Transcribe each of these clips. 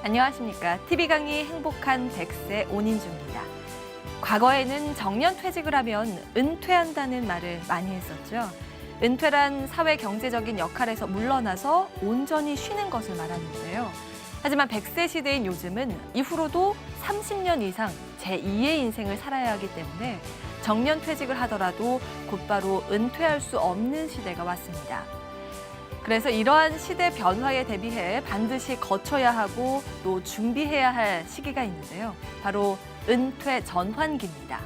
안녕하십니까. TV 강의 행복한 100세 온인주입니다. 과거에는 정년퇴직을 하면 은퇴한다는 말을 많이 했었죠. 은퇴란 사회 경제적인 역할에서 물러나서 온전히 쉬는 것을 말하는데요. 하지만 100세 시대인 요즘은 이후로도 30년 이상 제2의 인생을 살아야 하기 때문에 정년퇴직을 하더라도 곧바로 은퇴할 수 없는 시대가 왔습니다. 그래서 이러한 시대 변화에 대비해 반드시 거쳐야 하고 또 준비해야 할 시기가 있는데요. 바로 은퇴 전환기입니다.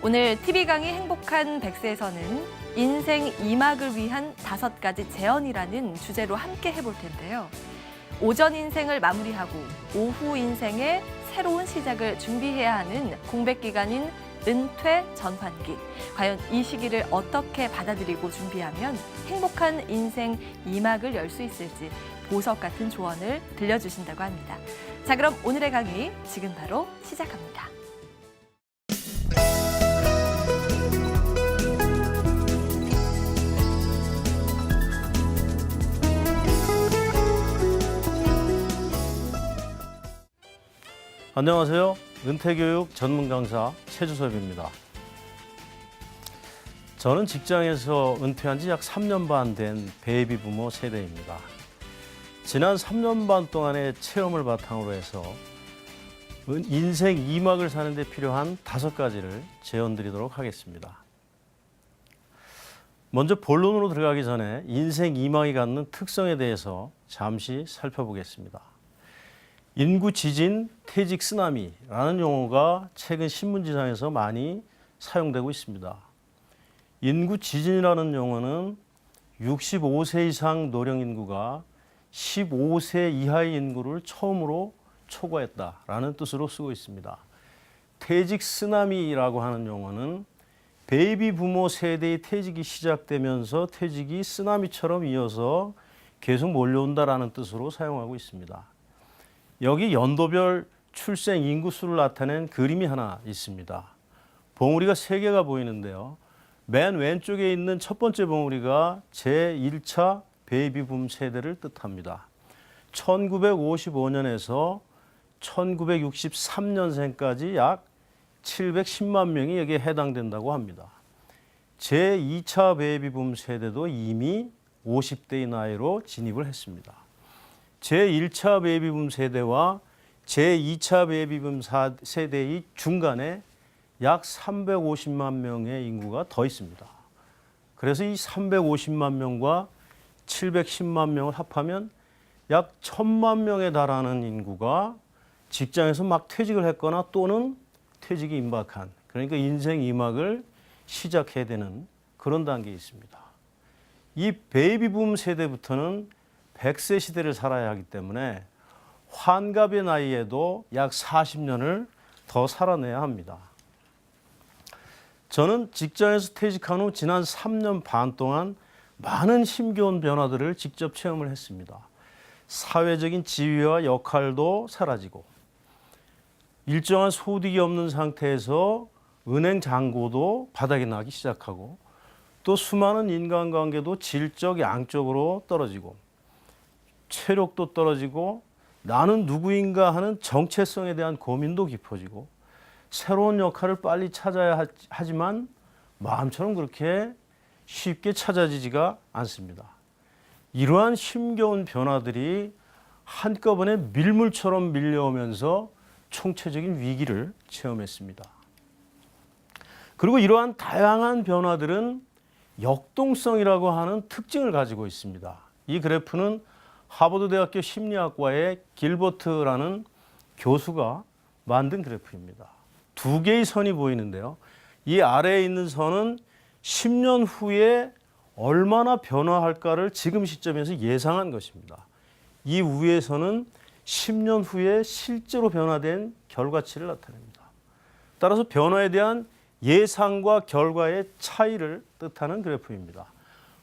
오늘 TV강의 행복한 100세에서는 인생 2막을 위한 5가지 제언이라는 주제로 함께 해볼 텐데요. 오전 인생을 마무리하고 오후 인생의 새로운 시작을 준비해야 하는 공백기간인 은퇴 전환기. 과연 이 시기를 어떻게 받아들이고 준비하면 행복한 인생 2막을 열 수 있을지 보석 같은 조언을 들려주신다고 합니다. 자, 그럼 오늘의 강의 지금 바로 시작합니다. 안녕하세요. 은퇴교육 전문 강사 최주섭입니다. 저는 직장에서 은퇴한 지 약 3년 반 된 베이비 부모 세대입니다. 지난 3년 반 동안의 체험을 바탕으로 해서 인생 2막을 사는 데 필요한 5가지를 제언드리도록 하겠습니다. 먼저 본론으로 들어가기 전에 인생 2막이 갖는 특성에 대해서 잠시 살펴보겠습니다. 인구 지진, 퇴직 쓰나미라는 용어가 최근 신문지상에서 많이 사용되고 있습니다. 인구 지진이라는 용어는 65세 이상 노령 인구가 15세 이하의 인구를 처음으로 초과했다라는 뜻으로 쓰고 있습니다. 퇴직 쓰나미라고 하는 용어는 베이비 부모 세대의 퇴직이 시작되면서 퇴직이 쓰나미처럼 이어서 계속 몰려온다라는 뜻으로 사용하고 있습니다. 여기 연도별 출생 인구수를 나타낸 그림이 하나 있습니다. 봉우리가 3개가 보이는데요. 맨 왼쪽에 있는 첫 번째 봉우리가 제1차 베이비 붐 세대를 뜻합니다. 1955년에서 1963년생까지 약 710만 명이 여기에 해당된다고 합니다. 제2차 베이비 붐 세대도 이미 50대의 나이로 진입을 했습니다. 제1차 베이비붐 세대와 제2차 베이비붐 세대의 중간에 약 350만 명의 인구가 더 있습니다. 그래서 이 350만 명과 710만 명을 합하면 약 1000만 명에 달하는 인구가 직장에서 막 퇴직을 했거나 또는 퇴직이 임박한, 그러니까 인생 2막을 시작해야 되는 그런 단계에 있습니다. 이 베이비붐 세대부터는 100세 시대를 살아야 하기 때문에 환갑의 나이에도 약 40년을 더 살아내야 합니다. 저는 직장에서 퇴직한 후 지난 3년 반 동안 많은 힘겨운 변화들을 직접 체험을 했습니다. 사회적인 지위와 역할도 사라지고 일정한 소득이 없는 상태에서 은행 잔고도 바닥이 나기 시작하고 또 수많은 인간관계도 질적, 양적으로 떨어지고 체력도 떨어지고 나는 누구인가 하는 정체성에 대한 고민도 깊어지고 새로운 역할을 빨리 찾아야 하지만 마음처럼 그렇게 쉽게 찾아지지가 않습니다. 이러한 힘겨운 변화들이 한꺼번에 밀물처럼 밀려오면서 총체적인 위기를 체험했습니다. 그리고 이러한 다양한 변화들은 역동성이라고 하는 특징을 가지고 있습니다. 이 그래프는 하버드 대학교 심리학과의 길버트라는 교수가 만든 그래프입니다. 2개의 선이 보이는데요. 이 아래에 있는 선은 10년 후에 얼마나 변화할까를 지금 시점에서 예상한 것입니다. 이 위의 선은 10년 후에 실제로 변화된 결과치를 나타냅니다. 따라서 변화에 대한 예상과 결과의 차이를 뜻하는 그래프입니다.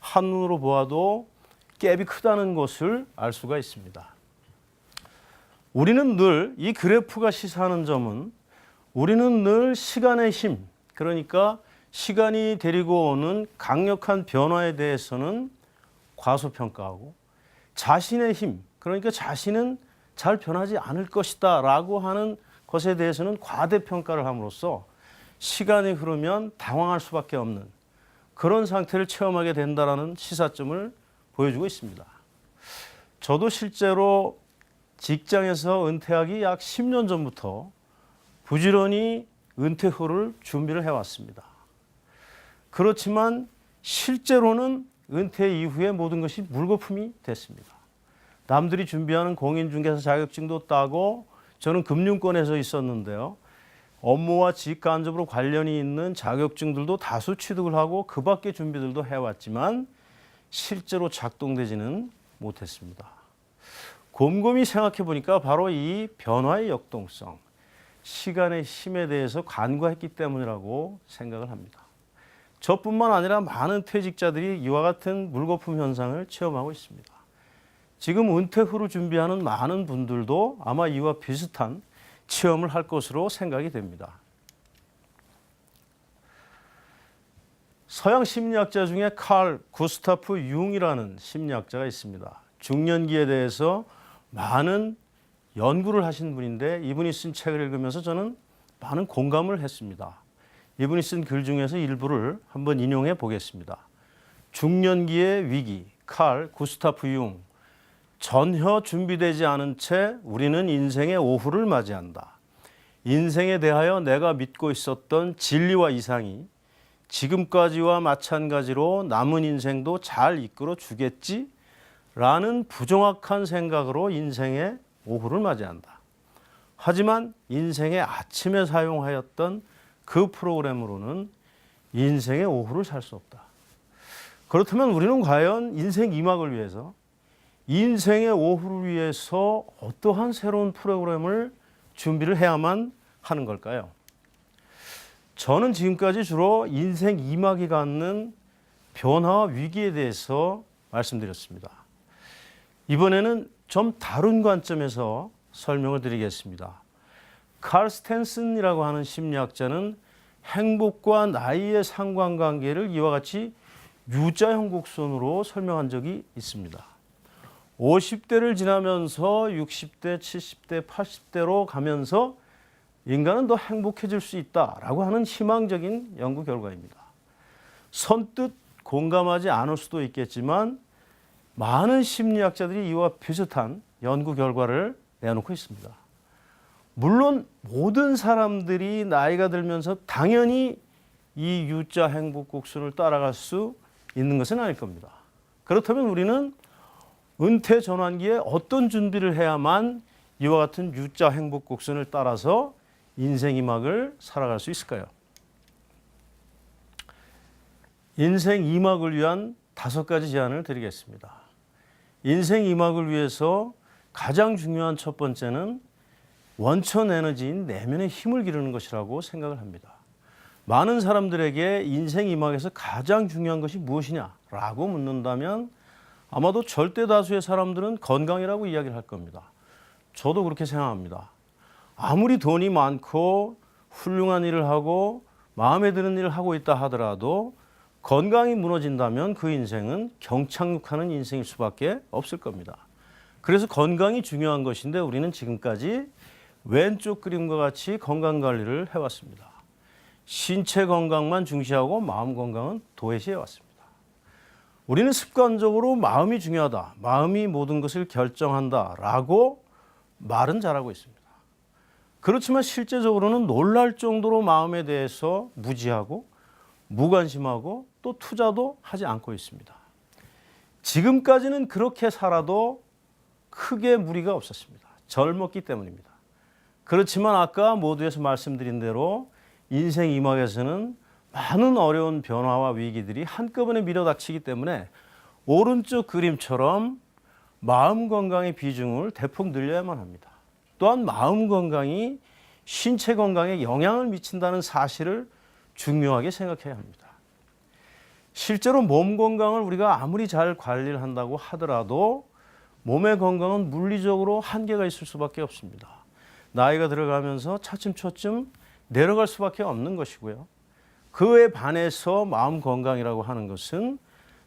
한눈으로 보아도 갭이 크다는 것을 알 수가 있습니다. 우리는 늘 이 그래프가 시사하는 점은 우리는 늘 시간의 힘, 그러니까 시간이 데리고 오는 강력한 변화에 대해서는 과소평가하고 자신의 힘, 그러니까 자신은 잘 변하지 않을 것이다 라고 하는 것에 대해서는 과대평가를 함으로써 시간이 흐르면 당황할 수밖에 없는 그런 상태를 체험하게 된다는 시사점을 보여주고 있습니다. 저도 실제로 직장에서 은퇴하기 약 10년 전부터 부지런히 은퇴 후를 준비를 해왔습니다. 그렇지만 실제로는 은퇴 이후에 모든 것이 물거품이 됐습니다. 남들이 준비하는 공인중개사 자격증도 따고 저는 금융권에서 있었는데요. 업무와 직간접으로 관련이 있는 자격증들도 다수 취득을 하고 그 밖의 준비들도 해왔지만 실제로 작동되지는 못했습니다. 곰곰이 생각해 보니까 바로 이 변화의 역동성, 시간의 힘에 대해서 간과했기 때문이라고 생각을 합니다. 저뿐만 아니라 많은 퇴직자들이 이와 같은 물거품 현상을 체험하고 있습니다. 지금 은퇴 후를 준비하는 많은 분들도 아마 이와 비슷한 체험을 할 것으로 생각이 됩니다. 서양 심리학자 중에 칼 구스타프 융이라는 심리학자가 있습니다. 중년기에 대해서 많은 연구를 하신 분인데 이분이 쓴 책을 읽으면서 저는 많은 공감을 했습니다. 이분이 쓴 글 중에서 일부를 한번 인용해 보겠습니다. 중년기의 위기, 칼 구스타프 융. 전혀 준비되지 않은 채 우리는 인생의 오후를 맞이한다. 인생에 대하여 내가 믿고 있었던 진리와 이상이 지금까지와 마찬가지로 남은 인생도 잘 이끌어 주겠지? 라는 부정확한 생각으로 인생의 오후를 맞이한다. 하지만 인생의 아침에 사용하였던 그 프로그램으로는 인생의 오후를 살 수 없다. 그렇다면 우리는 과연 인생 2막을 위해서 인생의 오후를 위해서 어떠한 새로운 프로그램을 준비를 해야만 하는 걸까요? 저는 지금까지 주로 인생 2막이 갖는 변화와 위기에 대해서 말씀드렸습니다. 이번에는 좀 다른 관점에서 설명을 드리겠습니다. 칼 스탠슨이라고 하는 심리학자는 행복과 나이의 상관관계를 이와 같이 U자형 곡선으로 설명한 적이 있습니다. 50대를 지나면서 60대, 70대, 80대로 가면서 인간은 더 행복해질 수 있다라고 하는 희망적인 연구 결과입니다. 선뜻 공감하지 않을 수도 있겠지만 많은 심리학자들이 이와 비슷한 연구 결과를 내놓고 있습니다. 물론 모든 사람들이 나이가 들면서 당연히 이 U자 행복 곡선을 따라갈 수 있는 것은 아닐 겁니다. 그렇다면 우리는 은퇴 전환기에 어떤 준비를 해야만 이와 같은 U자 행복 곡선을 따라서 인생 2막을 살아갈 수 있을까요? 인생 2막을 위한 5가지 제안을 드리겠습니다. 인생 2막을 위해서 가장 중요한 첫 번째는 원천 에너지인 내면의 힘을 기르는 것이라고 생각을 합니다. 많은 사람들에게 인생 2막에서 가장 중요한 것이 무엇이냐라고 묻는다면 아마도 절대 다수의 사람들은 건강이라고 이야기를 할 겁니다. 저도 그렇게 생각합니다. 아무리 돈이 많고 훌륭한 일을 하고 마음에 드는 일을 하고 있다 하더라도 건강이 무너진다면 그 인생은 경착륙하는 인생일 수밖에 없을 겁니다. 그래서 건강이 중요한 것인데 우리는 지금까지 왼쪽 그림과 같이 건강관리를 해왔습니다. 신체 건강만 중시하고 마음 건강은 도외시해왔습니다. 우리는 습관적으로 마음이 중요하다, 마음이 모든 것을 결정한다라고 말은 잘하고 있습니다. 그렇지만 실제적으로는 놀랄 정도로 마음에 대해서 무지하고 무관심하고 또 투자도 하지 않고 있습니다. 지금까지는 그렇게 살아도 크게 무리가 없었습니다. 젊었기 때문입니다. 그렇지만 아까 모두에서 말씀드린 대로 인생 2막에서는 많은 어려운 변화와 위기들이 한꺼번에 밀어닥치기 때문에 오른쪽 그림처럼 마음 건강의 비중을 대폭 늘려야만 합니다. 또한 마음 건강이 신체 건강에 영향을 미친다는 사실을 중요하게 생각해야 합니다. 실제로 몸 건강을 우리가 아무리 잘 관리를 한다고 하더라도 몸의 건강은 물리적으로 한계가 있을 수밖에 없습니다. 나이가 들어가면서 차츰차츰 내려갈 수밖에 없는 것이고요. 그에 반해서 마음 건강이라고 하는 것은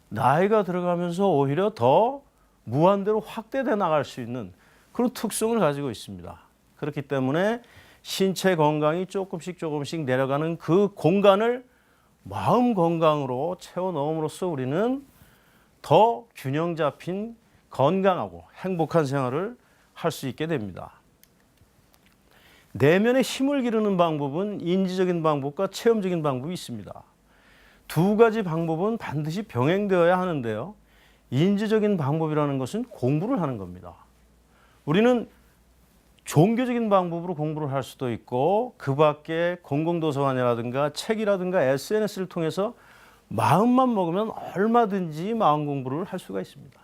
나이가 들어가면서 오히려 더 무한대로 확대돼 나갈 수 있는 그런 특성을 가지고 있습니다. 그렇기 때문에 신체 건강이 조금씩 내려가는 그 공간을 마음 건강으로 채워 넣음으로써 우리는 더 균형 잡힌 건강하고 행복한 생활을 할 수 있게 됩니다. 내면의 힘을 기르는 방법은 인지적인 방법과 체험적인 방법이 있습니다. 두 가지 방법은 반드시 병행되어야 하는데요. 인지적인 방법이라는 것은 공부를 하는 겁니다. 우리는 종교적인 방법으로 공부를 할 수도 있고 그 밖에 공공도서관이라든가 책이라든가 SNS를 통해서 마음만 먹으면 얼마든지 마음 공부를 할 수가 있습니다.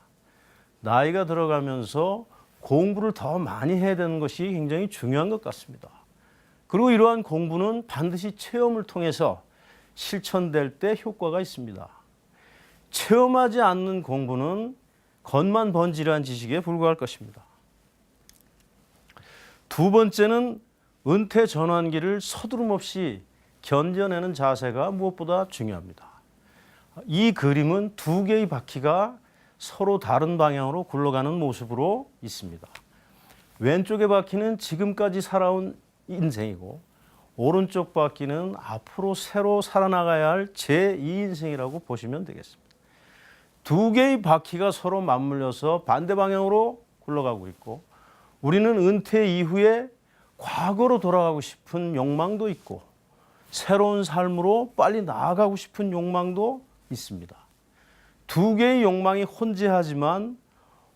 나이가 들어가면서 공부를 더 많이 해야 되는 것이 굉장히 중요한 것 같습니다. 그리고 이러한 공부는 반드시 체험을 통해서 실천될 때 효과가 있습니다. 체험하지 않는 공부는 겉만 번지르한 지식에 불과할 것입니다. 두 번째는 은퇴 전환기를 서두름 없이 견뎌내는 자세가 무엇보다 중요합니다. 이 그림은 두 개의 바퀴가 서로 다른 방향으로 굴러가는 모습으로 있습니다. 왼쪽의 바퀴는 지금까지 살아온 인생이고 오른쪽 바퀴는 앞으로 새로 살아나가야 할 제2인생이라고 보시면 되겠습니다. 두 개의 바퀴가 서로 맞물려서 반대 방향으로 굴러가고 있고 우리는 은퇴 이후에 과거로 돌아가고 싶은 욕망도 있고 새로운 삶으로 빨리 나아가고 싶은 욕망도 있습니다. 두 개의 욕망이 혼재하지만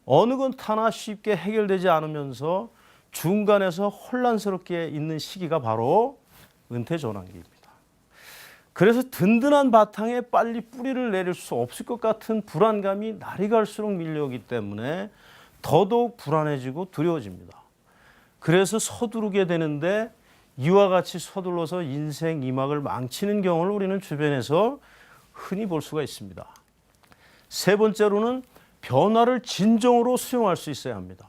어느 것 하나 쉽게 해결되지 않으면서 중간에서 혼란스럽게 있는 시기가 바로 은퇴 전환기입니다. 그래서 든든한 바탕에 빨리 뿌리를 내릴 수 없을 것 같은 불안감이 날이 갈수록 밀려오기 때문에 더더욱 불안해지고 두려워집니다. 그래서 서두르게 되는데 이와 같이 서둘러서 인생 이막을 망치는 경우를 우리는 주변에서 흔히 볼 수가 있습니다. 세 번째로는 변화를 진정으로 수용할 수 있어야 합니다.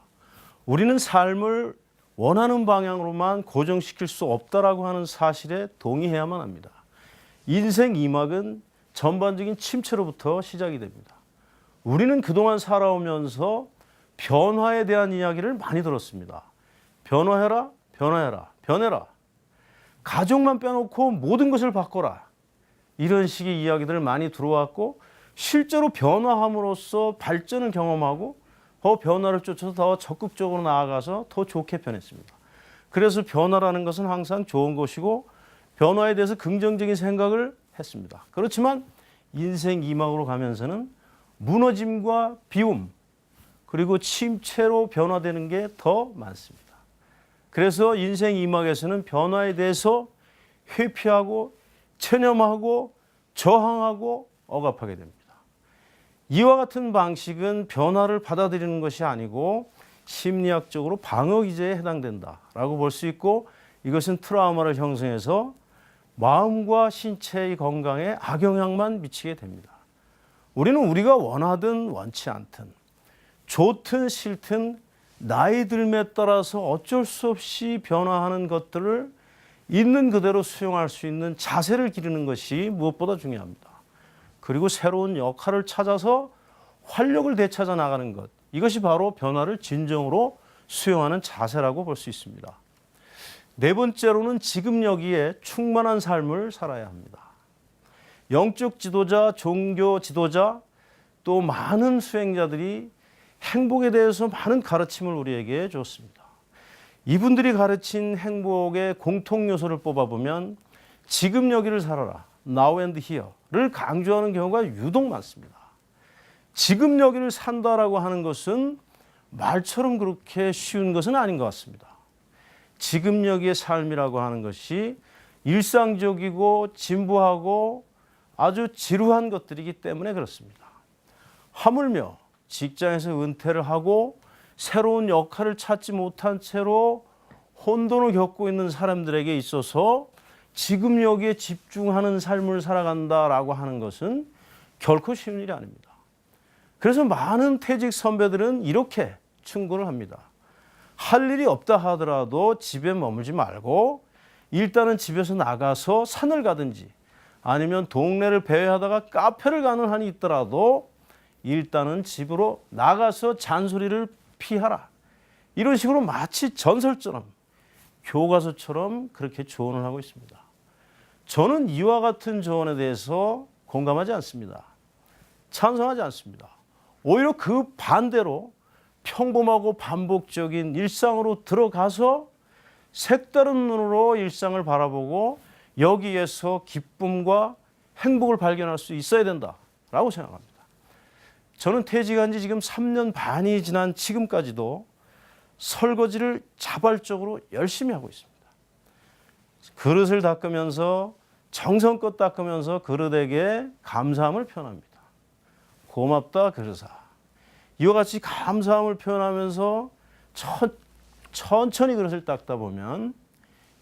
우리는 삶을 원하는 방향으로만 고정시킬 수 없다라고 하는 사실에 동의해야만 합니다. 인생 이막은 전반적인 침체로부터 시작이 됩니다. 우리는 그동안 살아오면서 변화에 대한 이야기를 많이 들었습니다. 변화해라, 변화해라, 변해라. 가족만 빼놓고 모든 것을 바꿔라. 이런 식의 이야기들을 많이 들어왔고 실제로 변화함으로써 발전을 경험하고 더 변화를 쫓아서 더 적극적으로 나아가서 더 좋게 변했습니다. 그래서 변화라는 것은 항상 좋은 것이고 변화에 대해서 긍정적인 생각을 했습니다. 그렇지만 인생 이막으로 가면서는 무너짐과 비움 그리고 침체로 변화되는 게 더 많습니다. 그래서 인생 이막에서는 변화에 대해서 회피하고 체념하고 저항하고 억압하게 됩니다. 이와 같은 방식은 변화를 받아들이는 것이 아니고 심리학적으로 방어 기제에 해당된다라고 볼 수 있고 이것은 트라우마를 형성해서 마음과 신체의 건강에 악영향만 미치게 됩니다. 우리는 우리가 원하든 원치 않든 좋든 싫든 나이 들에 따라서 어쩔 수 없이 변화하는 것들을 있는 그대로 수용할 수 있는 자세를 기르는 것이 무엇보다 중요합니다. 그리고 새로운 역할을 찾아서 활력을 되찾아 나가는 것. 이것이 바로 변화를 진정으로 수용하는 자세라고 볼 수 있습니다. 네 번째로는 지금 여기에 충만한 삶을 살아야 합니다. 영적 지도자, 종교 지도자, 또 많은 수행자들이 행복에 대해서 많은 가르침을 우리에게 줬습니다. 이분들이 가르친 행복의 공통 요소를 뽑아보면 지금 여기를 살아라, now and here를 강조하는 경우가 유독 많습니다. 지금 여기를 산다라고 하는 것은 말처럼 그렇게 쉬운 것은 아닌 것 같습니다. 지금 여기의 삶이라고 하는 것이 일상적이고 진부하고 아주 지루한 것들이기 때문에 그렇습니다. 하물며 직장에서 은퇴를 하고 새로운 역할을 찾지 못한 채로 혼돈을 겪고 있는 사람들에게 있어서 지금 여기에 집중하는 삶을 살아간다라고 하는 것은 결코 쉬운 일이 아닙니다. 그래서 많은 퇴직 선배들은 이렇게 충고를 합니다. 할 일이 없다 하더라도 집에 머물지 말고 일단은 집에서 나가서 산을 가든지 아니면 동네를 배회하다가 카페를 가는 한이 있더라도 일단은 집으로 나가서 잔소리를 피하라. 이런 식으로 마치 전설처럼 교과서처럼 그렇게 조언을 하고 있습니다. 저는 이와 같은 조언에 대해서 공감하지 않습니다. 찬성하지 않습니다. 오히려 그 반대로 평범하고 반복적인 일상으로 들어가서 색다른 눈으로 일상을 바라보고 여기에서 기쁨과 행복을 발견할 수 있어야 된다라고 생각합니다. 저는 퇴직한 지 지금 3년 반이 지난 지금까지도 설거지를 자발적으로 열심히 하고 있습니다. 그릇을 닦으면서 정성껏 닦으면서 그릇에게 감사함을 표현합니다. 고맙다 그릇아. 이와 같이 감사함을 표현하면서 천천히 그릇을 닦다 보면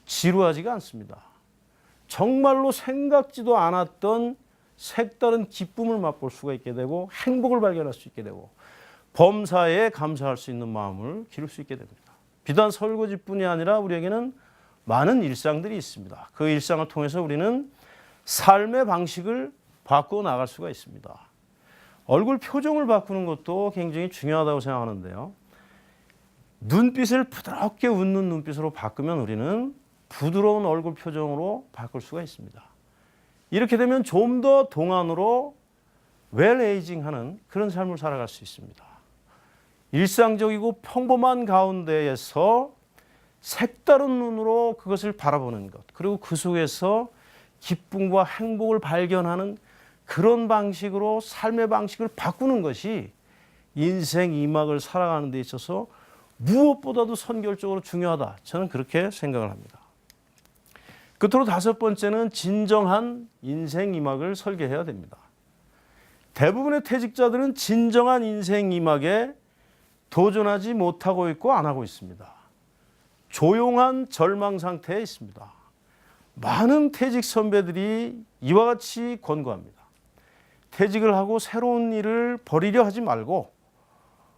지루하지가 않습니다. 정말로 생각지도 않았던 색다른 기쁨을 맛볼 수가 있게 되고 행복을 발견할 수 있게 되고 범사에 감사할 수 있는 마음을 기를 수 있게 됩니다. 비단 설거지뿐이 아니라 우리에게는 많은 일상들이 있습니다. 그 일상을 통해서 우리는 삶의 방식을 바꾸어 나갈 수가 있습니다. 얼굴 표정을 바꾸는 것도 굉장히 중요하다고 생각하는데요. 눈빛을 부드럽게 웃는 눈빛으로 바꾸면 우리는 부드러운 얼굴 표정으로 바꿀 수가 있습니다. 이렇게 되면 좀 더 동안으로 웰에이징하는 그런 삶을 살아갈 수 있습니다. 일상적이고 평범한 가운데에서 색다른 눈으로 그것을 바라보는 것, 그리고 그 속에서 기쁨과 행복을 발견하는 그런 방식으로 삶의 방식을 바꾸는 것이 인생 2막을 살아가는 데 있어서 무엇보다도 선결적으로 중요하다. 저는 그렇게 생각을 합니다. 끝으로 5번째는 진정한 인생 2막을 설계해야 됩니다. 대부분의 퇴직자들은 진정한 인생 2막에 도전하지 못하고 있고 안 하고 있습니다. 조용한 절망 상태에 있습니다. 많은 퇴직 선배들이 이와 같이 권고합니다. 퇴직을 하고 새로운 일을 벌이려 하지 말고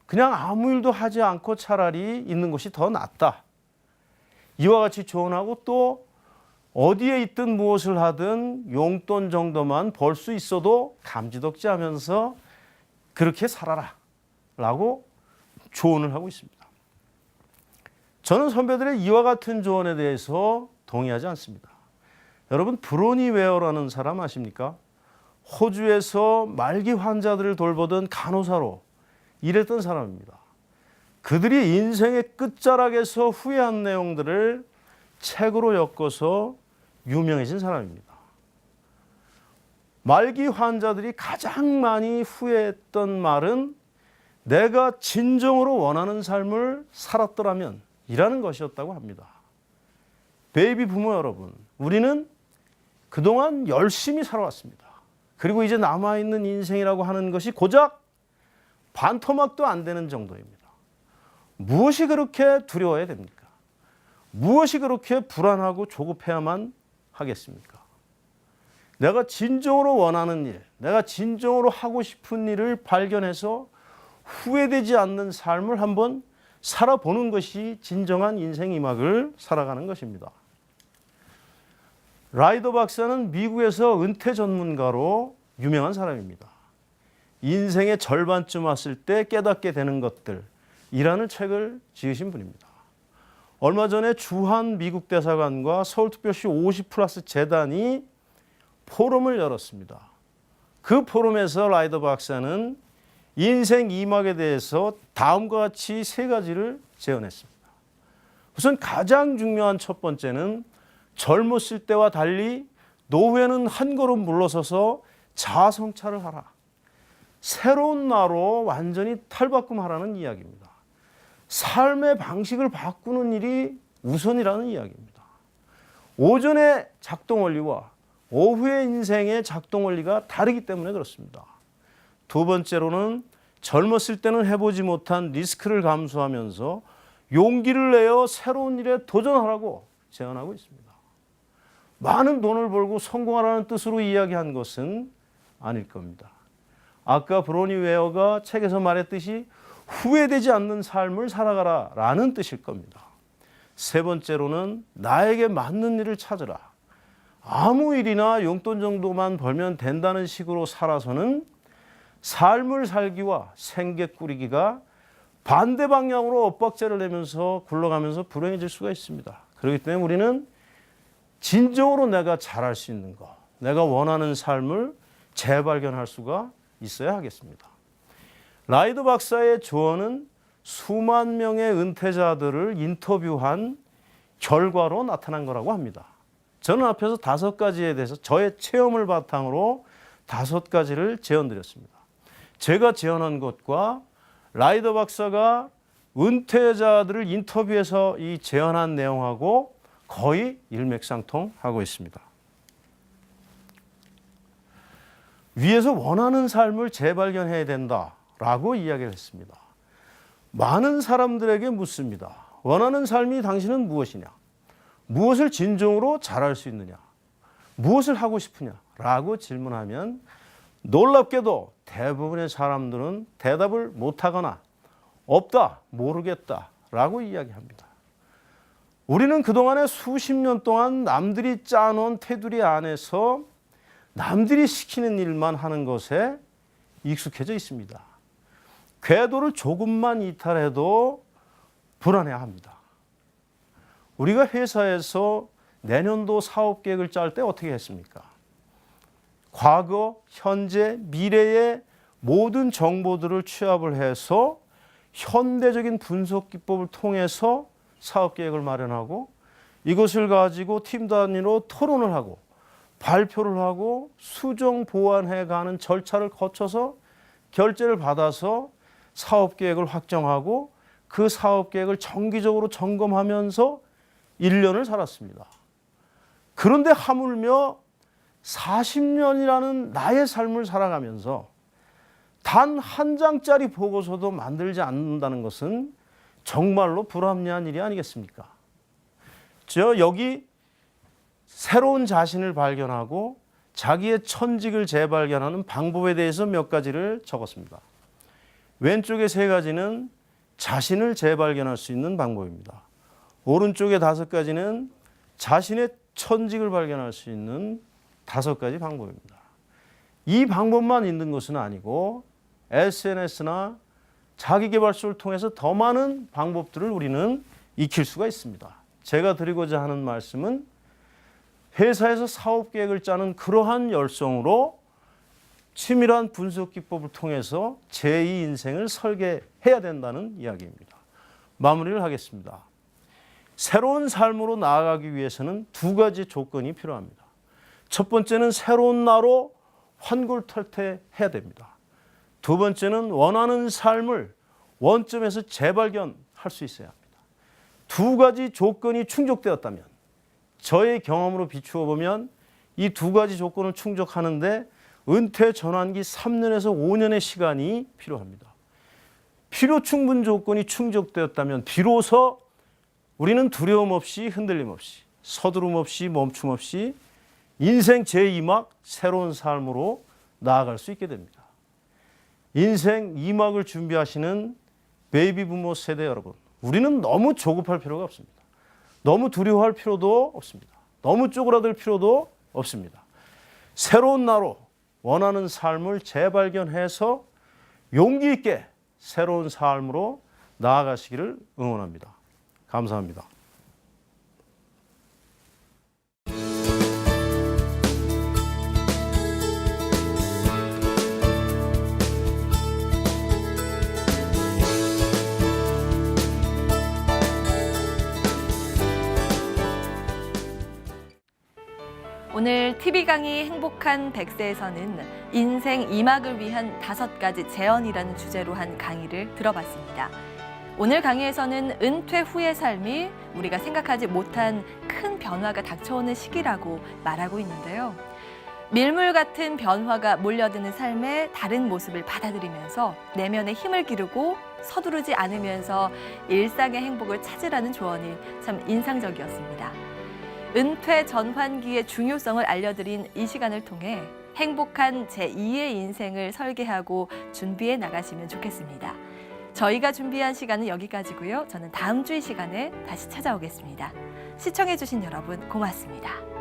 그냥 아무 일도 하지 않고 차라리 있는 것이 더 낫다. 이와 같이 조언하고 또 어디에 있든 무엇을 하든 용돈 정도만 벌 수 있어도 감지덕지 하면서 그렇게 살아라 라고 조언을 하고 있습니다. 저는 선배들의 이와 같은 조언에 대해서 동의하지 않습니다. 여러분 브로니 웨어라는 사람 아십니까? 호주에서 말기 환자들을 돌보던 간호사로 일했던 사람입니다. 그들이 인생의 끝자락에서 후회한 내용들을 책으로 엮어서 유명해진 사람입니다. 말기 환자들이 가장 많이 후회했던 말은 내가 진정으로 원하는 삶을 살았더라면 이라는 것이었다고 합니다. 베이비 부모 여러분, 우리는 그동안 열심히 살아왔습니다. 그리고 이제 남아있는 인생이라고 하는 것이 고작 반토막도 안 되는 정도입니다. 무엇이 그렇게 두려워야 됩니까? 무엇이 그렇게 불안하고 조급해야만 하겠습니까? 내가 진정으로 원하는 일, 내가 진정으로 하고 싶은 일을 발견해서 후회되지 않는 삶을 한번 살아보는 것이 진정한 인생 2막을 살아가는 것입니다. 라이더 박사는 미국에서 은퇴 전문가로 유명한 사람입니다. 인생의 절반쯤 왔을 때 깨닫게 되는 것들이라는 책을 지으신 분입니다. 얼마 전에 주한 미국 대사관과 서울특별시 50플러스 재단이 포럼을 열었습니다. 그 포럼에서 라이더 박사는 인생 2막에 대해서 다음과 같이 3가지를 제언했습니다. 우선 가장 중요한 첫 번째는 젊었을 때와 달리 노후에는 한 걸음 물러서서 자아 성찰을 하라. 새로운 나로 완전히 탈바꿈하라는 이야기입니다. 삶의 방식을 바꾸는 일이 우선이라는 이야기입니다. 오전의 작동 원리와 오후의 인생의 작동 원리가 다르기 때문에 그렇습니다. 두 번째로는 젊었을 때는 해보지 못한 리스크를 감수하면서 용기를 내어 새로운 일에 도전하라고 제안하고 있습니다. 많은 돈을 벌고 성공하라는 뜻으로 이야기한 것은 아닐 겁니다. 아까 브로니 웨어가 책에서 말했듯이 후회되지 않는 삶을 살아가라 라는 뜻일 겁니다. 세 번째로는 나에게 맞는 일을 찾으라. 아무 일이나 용돈 정도만 벌면 된다는 식으로 살아서는 삶을 살기와 생계 꾸리기가 반대 방향으로 엇박자를 내면서 굴러가면서 불행해질 수가 있습니다. 그렇기 때문에 우리는 진정으로 내가 잘할 수 있는 것, 내가 원하는 삶을 재발견할 수가 있어야 하겠습니다. 라이더 박사의 조언은 수만 명의 은퇴자들을 인터뷰한 결과로 나타난 거라고 합니다. 저는 앞에서 5가지에 대해서 저의 체험을 바탕으로 5가지를 제언드렸습니다. 제가 제언한 것과 라이더 박사가 은퇴자들을 인터뷰해서 이 제언한 내용하고 거의 일맥상통하고 있습니다. 위에서 원하는 삶을 재발견해야 된다라고 이야기를 했습니다. 많은 사람들에게 묻습니다. 원하는 삶이 당신은 무엇이냐? 무엇을 진정으로 잘할 수 있느냐? 무엇을 하고 싶으냐? 라고 질문하면 놀랍게도 대부분의 사람들은 대답을 못하거나 없다, 모르겠다 라고 이야기합니다. 우리는 그동안에 수십 년 동안 남들이 짜놓은 테두리 안에서 남들이 시키는 일만 하는 것에 익숙해져 있습니다. 궤도를 조금만 이탈해도 불안해합니다. 우리가 회사에서 내년도 사업 계획을 짤 때 어떻게 했습니까? 과거, 현재, 미래의 모든 정보들을 취합을 해서 현대적인 분석 기법을 통해서 사업 계획을 마련하고 이것을 가지고 팀 단위로 토론을 하고 발표를 하고 수정 보완해 가는 절차를 거쳐서 결제를 받아서 사업 계획을 확정하고 그 사업 계획을 정기적으로 점검하면서 1년을 살았습니다. 그런데 하물며 40년이라는 나의 삶을 살아가면서 단 한 장짜리 보고서도 만들지 않는다는 것은 정말로 불합리한 일이 아니겠습니까? 여기 새로운 자신을 발견하고 자기의 천직을 재발견하는 방법에 대해서 몇 가지를 적었습니다. 왼쪽의 3가지는 자신을 재발견할 수 있는 방법입니다. 오른쪽의 5가지는 자신의 천직을 발견할 수 있는 5가지 방법입니다. 이 방법만 있는 것은 아니고 SNS나 자기계발서를 통해서 더 많은 방법들을 우리는 익힐 수가 있습니다. 제가 드리고자 하는 말씀은 회사에서 사업 계획을 짜는 그러한 열성으로 치밀한 분석 기법을 통해서 제2 인생을 설계해야 된다는 이야기입니다. 마무리를 하겠습니다. 새로운 삶으로 나아가기 위해서는 2가지 조건이 필요합니다. 첫 번째는 새로운 나로 환골탈태해야 됩니다. 2번째는 원하는 삶을 원점에서 재발견할 수 있어야 합니다. 2가지 조건이 충족되었다면 저의 경험으로 비추어 보면 이 2가지 조건을 충족하는데 은퇴 전환기 3년에서 5년의 시간이 필요합니다. 필요 충분 조건이 충족되었다면 비로소 우리는 두려움 없이 흔들림 없이 서두름 없이 멈춤 없이 인생 제2막 새로운 삶으로 나아갈 수 있게 됩니다. 인생 2막을 준비하시는 베이비 부모 세대 여러분, 우리는 너무 조급할 필요가 없습니다. 너무 두려워할 필요도 없습니다. 너무 쪼그라들 필요도 없습니다. 새로운 나로 원하는 삶을 재발견해서 용기 있게 새로운 삶으로 나아가시기를 응원합니다. 감사합니다. 오늘 TV 강의 행복한 100세에서는 인생 2막을 위한 5가지 제언이라는 주제로 한 강의를 들어봤습니다. 오늘 강의에서는 은퇴 후의 삶이 우리가 생각하지 못한 큰 변화가 닥쳐오는 시기라고 말하고 있는데요. 밀물 같은 변화가 몰려드는 삶의 다른 모습을 받아들이면서 내면의 힘을 기르고 서두르지 않으면서 일상의 행복을 찾으라는 조언이 참 인상적이었습니다. 은퇴 전환기의 중요성을 알려드린 이 시간을 통해 행복한 제2의 인생을 설계하고 준비해 나가시면 좋겠습니다. 저희가 준비한 시간은 여기까지고요. 저는 다음 주 이 시간에 다시 찾아오겠습니다. 시청해주신 여러분 고맙습니다.